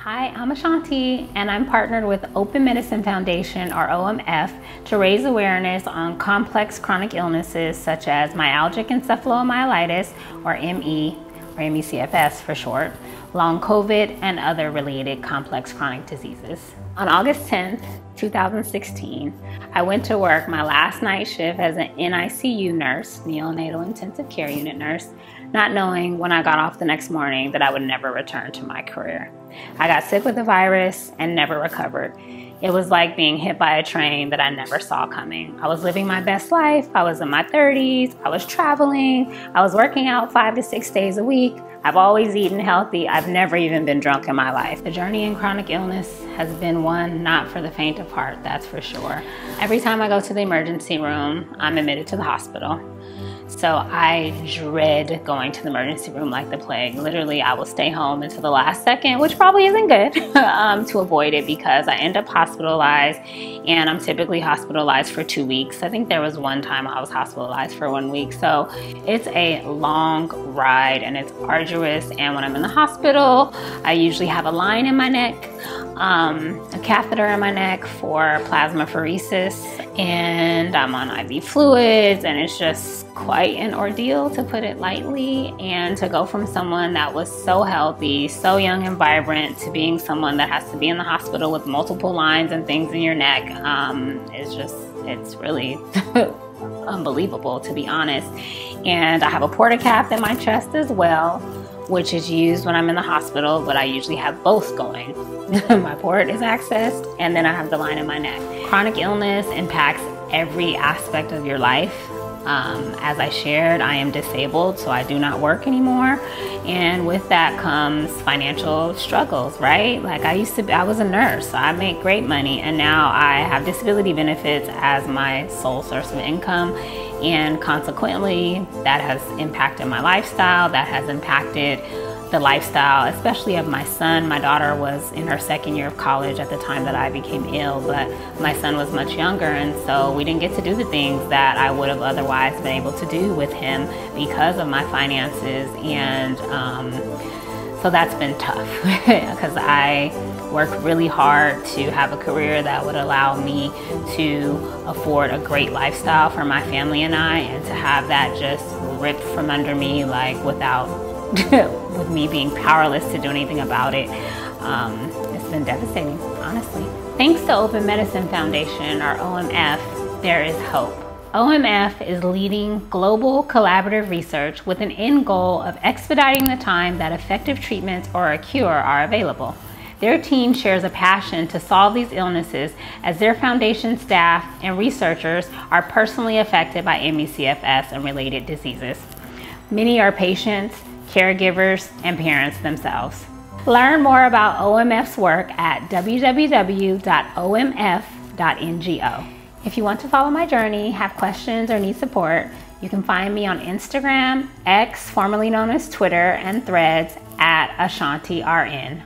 Hi, I'm Ashanti, and I'm partnered with Open Medicine Foundation, or OMF, to raise awareness on complex chronic illnesses such as myalgic encephalomyelitis, or ME, or ME/CFS for short, long COVID, and other related complex chronic diseases. On August 10th, 2016, I went to work my last night shift as an NICU nurse, neonatal intensive care unit nurse, not knowing when I got off the next morning that I would never return to my career. I got sick with the virus and never recovered. It was like being hit by a train that I never saw coming. I was living my best life. I was in my 30s. I was traveling. I was working out 5 to 6 days a week. I've always eaten healthy. I've never even been drunk in my life. The journey in chronic illness has been one not for the faint of heart, that's for sure. Every time I go to the emergency room, I'm admitted to the hospital. So I dread going to the emergency room like the plague. Literally, I will stay home until the last second, which probably isn't good, to avoid it, because I end up hospitalized, and I'm typically hospitalized for 2 weeks. I think there was one time I was hospitalized for 1 week. So it's a long ride and it's arduous. And when I'm in the hospital, I usually have a line in my neck, a catheter in my neck for plasmapheresis, and I'm on IV fluids, and it's just quite an ordeal, to put it lightly. And to go from someone that was so healthy, so young and vibrant, to being someone that has to be in the hospital with multiple lines and things in your neck, it's really unbelievable, to be honest. And I have a portacath in my chest as well, which is used when I'm in the hospital, but I usually have both going. My port is accessed, and then I have the line in my neck. Chronic illness impacts every aspect of your life. As I shared, I am disabled, so I do not work anymore. And with that comes financial struggles, right? Like I was a nurse, so I make great money, and now I have disability benefits as my sole source of income. And consequently, that has impacted my lifestyle, that has impacted the lifestyle, especially of my son. My daughter was in her second year of college at the time that I became ill, but my son was much younger, and so we didn't get to do the things that I would have otherwise been able to do with him because of my finances. And so that's been tough because I worked really hard to have a career that would allow me to afford a great lifestyle for my family and I, and to have that just ripped from under me, like without with me being powerless to do anything about it. It's been devastating, honestly. Thanks to Open Medicine Foundation, or OMF, there is hope. OMF is leading global collaborative research with an end goal of expediting the time that effective treatments or a cure are available. Their team shares a passion to solve these illnesses, as their foundation staff and researchers are personally affected by ME/CFS and related diseases. Many are patients, caregivers, and parents themselves. Learn more about OMF's work at www.omf.ngo. If you want to follow my journey, have questions, or need support, you can find me on Instagram, X, formerly known as Twitter, and Threads at AshantiRN.